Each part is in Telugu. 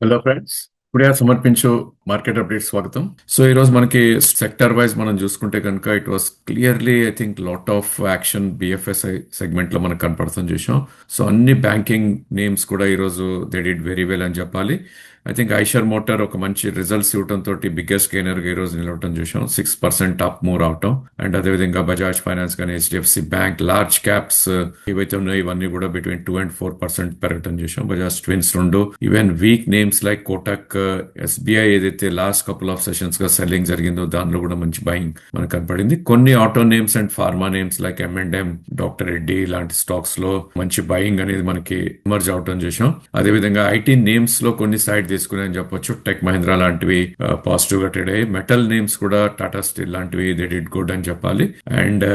హలో ఫ్రెండ్స్, ఇప్పుడే సమర్పించు మార్కెట్ అప్డేట్ స్వాగతం. సో ఈ రోజు మనకి సెక్టర్ వైజ్ మనం చూసుకుంటే కనుక it was clearly I think lot of action BFSI segment లో మనకు కనపడుతుంది చూసాం. సో అన్ని బ్యాంకింగ్ నేమ్స్ కూడా ఈ రోజు దే డిడ్ వెరీ వెల్ అని చెప్పాలి. ఐ థింక్ ఐషర్ మోటార్ ఒక మంచి రిజల్ట్స్ ఇవ్వడం తోటి బిగ్గెస్ట్ గెయినర్ గా ఈ రోజు నిలవటం చూసాం. 6% అప్ మూవ్ అవటం. అండ్ అదేవిధంగా బజాజ్ ఫైనాన్స్ కానీ హెచ్డిఎఫ్సి బ్యాంక్ లార్జ్ క్యాప్స్ ఏవైతే ఉన్నాయో ఇవన్నీ కూడా బిట్వీన్ 2 and 4% పెరగటం చూసాం. Bajaj twins 2, even week names like Kotak, SBI ఏదైతే లాస్ట్ కపుల్ ఆఫ్ సెషన్స్ గా సెల్లింగ్ జరిగిందో దానిలో కూడా మంచి బయింగ్ మనకు కనపడింది. కొన్ని auto names and pharma names like M&M, doctor Reddy లాంటి స్టాక్స్ లో మంచి బయింగ్ అనేది మనకి ఎమర్జ్ అవటం చూసాం. అదేవిధంగా ఐటీ నేమ్స్ లో కొన్ని సైడ్ తీసుకుని అని చెప్పొచ్చు. టెక్ మహీంద్రా లాంటివి పాజిటివ్ గా ట్రేడ్ అయ్యాయి. మెటల్ నేమ్స్ కూడా టాటా స్టీల్ లాంటివి దే డిడ్ గుడ్ అని చెప్పాలి. అండ్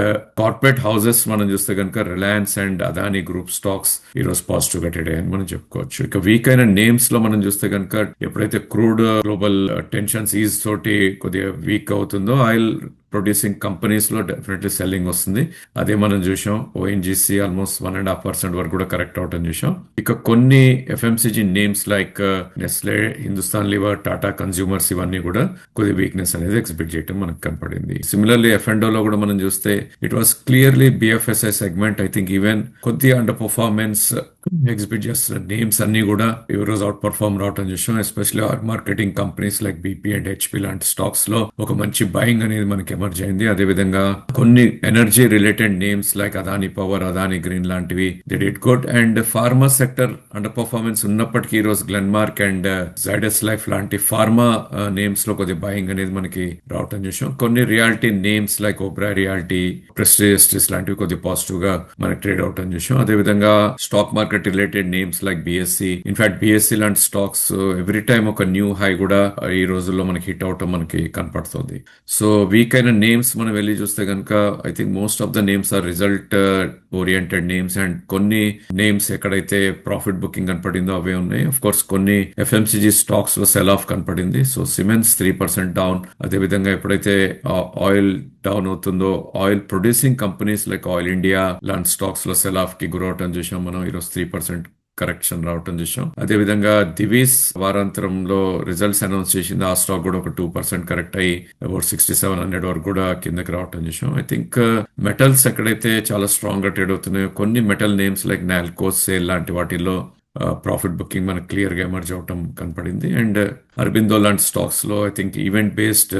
కార్పొరేట్ హౌసెస్ మనం చూస్తే కనుక Reliance and Adani group stocks ఈ రోజు పాజిటివ్ గా ట్రేడ్ అయ్యాయని మనం చెప్పుకోవచ్చు. ఇక వీక్ అయిన నేమ్స్ లో మనం చూస్తే కనుక ఎప్పుడైతే క్రూడ్ గ్లోబల్ టెన్షన్స్ ఈజ్ తోటి కొద్దిగా వీక్ అవుతుందో ఆయిల్ ప్రొడ్యూసింగ్ కంపెనీస్ లో డెఫినెట్లీ సెల్లింగ్ వస్తుంది. అదే మనం చూసాం. ఓఎన్జీసీ ఆల్మోస్ట్ 1.5% వరకు కూడా కరెక్ట్ అవటం చూసాం. ఇక కొన్ని FMCG names like Nestle, Hindustan liver, Tata consumers ఇవన్నీ కూడా కొద్ది వీక్నెస్ అనేది ఎక్స్పెక్ట్ చేయడం మనకు కనపడింది. సిమిలర్లీ ఎఫ్ఎండో లో కూడా మనం చూస్తే it was clearly BFSI segment. I think even కొద్దిగా అండర్ పర్ఫార్మెన్స్ ఎగ్జిబిట్ చేస్తున్న నేమ్స్ అన్ని కూడా ఈ రోజు అవుట్ పర్ఫార్మ్ రావటం చూసాం. Especially are marketing companies like BP and HP లాంటి స్టాక్స్ లో ఒక మంచి బయింగ్ అనేది మనకి ఎమర్జ్ అయింది. అదేవిధంగా కొన్ని energy related names like Adani power, Adani green లాంటివి they did good. And pharma sector underperformance ఉన్నప్పటికీ ఈ రోజు గ్లెన్మార్క్ అండ్ జైడస్ లైఫ్ లాంటి ఫార్మా నేమ్స్ లో కొద్ది బయింగ్ అనేది మనకి రావటం చూసాం. కొన్ని reality names like Oberoi reality, prestigious లాంటివి కొద్ది పాజిటివ్ గా మనకి ట్రేడ్ అవటం చూసాం. అదేవిధంగా stock market related names like BSE, in fact BSE లాంటి స్టాక్స్ ఎవ్రీ టైమ్ ఒక న్యూ హై కూడా ఈ రోజుల్లో మనకి హిట్ అవటం మనకి కనపడుతుంది. సో వీక్ అయిన నేమ్స్ మనం వెళ్ళి చూస్తే కనుక I think most of the names are result oriented names. And కొన్ని నేమ్స్ ఎక్కడైతే ప్రాఫిట్ బుకింగ్ కనపడిందో అవే ఉన్నాయి. ఆఫ్ కోర్స్ కొన్ని ఎఫ్ఎంసీజీ స్టాక్స్ లో సెల్ ఆఫ్ కనపడింది. So Siemens 3% down. అదేవిధంగా ఎప్పుడైతే ఆయిల్ డౌన్ అవుతుందో oil producing companies like Oil India లాంటి స్టాక్స్ లో సెల్ ఆఫ్ కి గురవటం చూసాం మనం. ఈరోజు 3% కరెక్షన్ రావటం చూసాం. అదేవిధంగా దివీస్ వారాంతరంలో రిజల్ట్స్ అనౌన్స్ చేసింది. ఆ స్టాక్ కూడా ఒక 2% కరెక్ట్ అయ్యి అబౌట్ 6700 వరకు కూడా కిందకి రావటం చూసాం. ఐ థింక్ మెటల్స్ ఎక్కడైతే చాలా స్ట్రాంగ్ గా ట్రేడ్ అవుతున్నాయో కొన్ని metal names like NALCO, sale లాంటి వాటిల్లో ప్రాఫిట్ బుకింగ్ మనకు క్లియర్ గా ఎమర్జ్ అవటం కనపడింది. అండ్ అరబిందో లాంటి స్టాక్స్ లో I think event based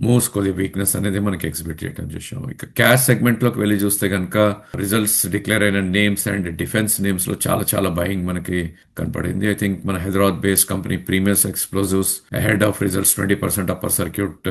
moves కొద్ది వీక్నెస్ అనేది మనకి ఎగ్జిబిట్ చేయడం చూసాం. ఇక క్యాష్ సెగ్మెంట్ లోకి వెళ్ళి చూస్తే కనుక రిజల్ట్స్ డిక్లేర్ అయిన నేమ్స్ అండ్ డిఫెన్స్ నేమ్స్ లో చాలా చాలా బయింగ్ మనకి కనపడింది. ఐ థింక్ మన Hyderabad based company premieres explosives ahead of results 20% upper circuit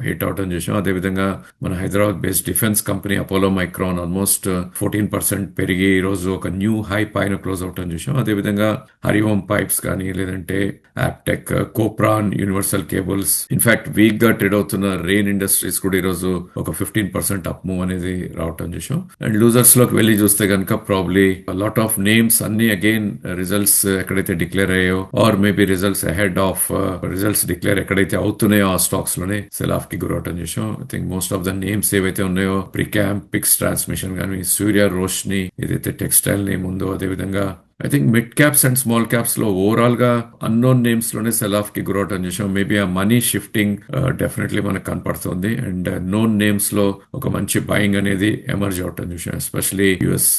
hit అవటం చూసాం. అదేవిధంగా మన Hyderabad based defence company Apollo micron almost 14% పెరిగి ఈ రోజు ఒక న్యూ హై పైన క్లోజ్ అవటం చూసాం. అదేవిధంగా హరిఓం పైప్స్ కానీ లేదంటే యాప్టెక్, Kopran, universal cables, in fact week గా ట్రేడ్ అవుతున్న రెయిన్ ఇండస్ట్రీస్ కూడా ఈ రోజు ఒక 15% అప్ మూవ్ అనేది రావటం చూసాం. అండ్ లూజర్స్ లోకి వెళ్ళి చూస్తే కనుక ప్రాబ్లీ లాట్ ఆఫ్ నేమ్స్ అన్ని అగైన్ రిజల్ట్స్ ఎక్కడైతే డిక్లేర్ అయ్యాయో or maybe results ahead of results declare ఎక్కడైతే అవుతున్నాయో ఆ స్టాక్స్ లోనే సెల్ ఆఫ్ కి గురవటం చూసాం. I think most of the names ఏవైతే ఉన్నాయో ప్రికామ్, పిక్స్ ట్రాన్స్మిషన్ కానీ, సూర్య రోష్ని ఏదైతే టెక్స్టైల్ నేమ్ ఉందో, అదేవిధంగా I think mid caps and small caps లో ఓవరాల్ గా అన్నోన్ నేమ్స్ లోనే సెల్ ఆఫ్ కి గురవటం చూసాం. మేబీ ఆ మనీ షిఫ్టింగ్ డెఫినెట్లీ మనకు కనపడుతుంది. అండ్ నోన్ నేమ్స్ లో ఒక మంచి బయింగ్ అనేది ఎమర్జ్ అవటం చూసాం. ఎస్పెషలీ యుఎస్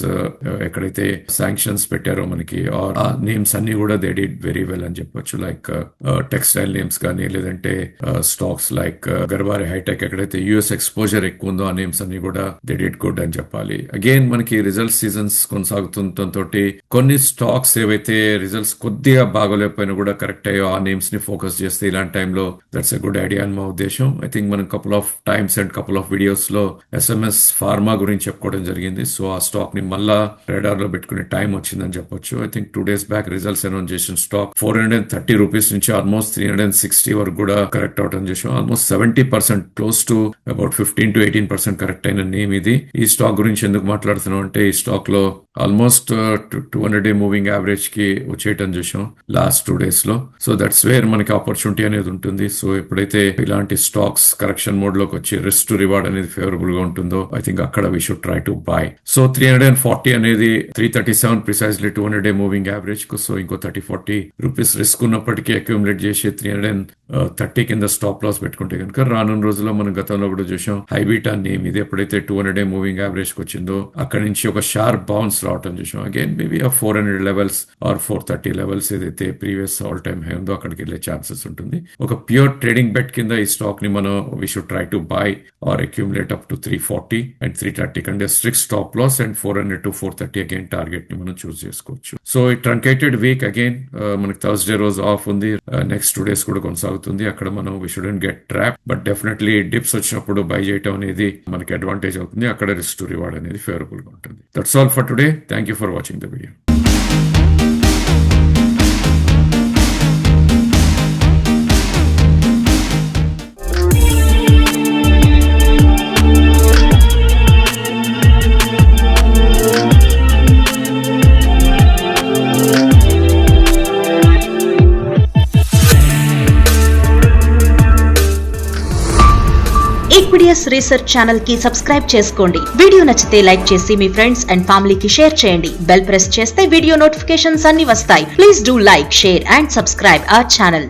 ఎక్కడైతే శాంక్షన్స్ పెట్టారో మనకి ఆ నేమ్స్ అన్ని కూడా దే డిడ్ వెరీ వెల్ అని చెప్పొచ్చు. లైక్ టెక్స్టైల్ నేమ్స్ కానీ లేదంటే స్టాక్స్ లైక్ గర్వారి హైటెక్ ఎక్కడైతే యుఎస్ ఎక్స్పోజర్ ఎక్కువ ఉందో ఆ నేమ్స్ అన్ని కూడా దే డిడ్ గుడ్ అని చెప్పాలి. అగైన్ మనకి రిజల్ట్ సీజన్స్ కొనసాగుతుండటంతో కొన్ని స్టాక్స్ ఏవైతే రిజల్ట్స్ కొద్దిగా బాగోలేకపోయినా కూడా కరెక్ట్ అయ్యో ఆ నేమ్స్ ని ఫోకస్ చేస్తే ఇలాంటి టైంలో దట్స్ ఎ గుడ్ ఐడియా అని మా ఉద్దేశం. ఐ థింక్ మనం couple of times and couple of videos లో ఎస్ఎంఎస్ ఫార్మా గురించి చెప్పుకోవడం జరిగింది. సో ఆ స్టాక్ ని మళ్ళా రేడార్ లో పెట్టుకునే టైం వచ్చిందని చెప్పొచ్చు. I think 2 days back results announce చేసిన స్టాక్ 430 రూపీస్ నుంచి ఆల్మోస్ట్ 360 వరకు కూడా కరెక్ట్ అవటం చేసాం. Almost 70% close to about 15 to 18% correct అయిన నేమ్ ఇది. ఈ స్టాక్ గురించి ఎందుకు మాట్లాడుతున్నాం అంటే ఈ స్టాక్ లో ఆల్మోస్ట్ 200 మూవింగ్ యావరేజ్ కి వచ్చేయటం చూసాం లాస్ట్ 2 days లో. సో దట్స్ వేర్ మనకి ఆపర్చునిటీ అనేది ఉంటుంది. సో ఎప్పుడైతే ఇలాంటి స్టాక్స్ కరెక్షన్ మోడ్ లోకి వచ్చి రిస్క్ టు రివార్డ్ అనేది ఫేవరబుల్ గా ఉంటుందో ఐ థింక్ అక్కడ we should try to by. So 340 అనేది 337 ప్రిసైజ్లీ 200-day మూవింగ్ యావరేజ్ కు. సో ఇంకో 30-40 రూపీస్ రిస్క్ ఉన్నప్పటికీ అక్యూములేట్ చేసి 330 కింద స్టాప్ లాస్ పెట్టుకుంటే కనుక రానున్న రోజుల్లో మనం గతంలో కూడా చూసాం హైబీటా నేమ్ ఇది ఎప్పుడైతే 200-day మూవింగ్ యావరేజ్ కి వచ్చిందో అక్కడ నుంచి ఒక షార్ప్ బౌన్స్ రావటం చూసాం. అగైన్ మేబీ ఆ 400 లెవెల్స్ ఆర్ 430 లెవెల్స్ ఏదైతే ప్రీవియస్ ఆల్ టైమ్ హై ఉందో అక్కడికి వెళ్ళే ఛాన్సెస్ ఉంటుంది. ఒక ప్యూర్ ట్రేడింగ్ బెట్ కింద ఈ స్టాక్ ని మనం we should try to buy or accumulate up to 340 and 330 కంటే strict stop loss and 400 to 430 again target ని మనం చూస్ చేసుకోవచ్చు. సో ఈ ట్రంకేటెడ్ వీక్ అగైన్ మనకి థర్స్డే రోజు ఆఫ్ ఉంది. నెక్స్ట్ 2 days కూడా కొనసాగుతుంది. అక్కడ మనం we shouldn't get trap, but definitely dips వచ్చినప్పుడు బై చేయటం అనేది మనకి అడ్వాంటేజ్ అవుతుంది. అక్కడ రిస్క్ టు రివార్డ్ అనేది ఫేవరబుల్ గా ఉంటుంది. That's all for today. Thank you for watching the video. ఈక్విడియస్ రీసెర్చ్ ఛానల్ కి సబ్స్క్రైబ్ చేసుకోండి. వీడియో నచ్చితే లైక్ చేసి మీ ఫ్రెండ్స్ అండ్ ఫ్యామిలీకి షేర్ చేయండి. బెల్ ప్రెస్ చేస్తే వీడియో నోటిఫికేషన్స్ అన్ని వస్తాయి. Please do like, share and subscribe our channel.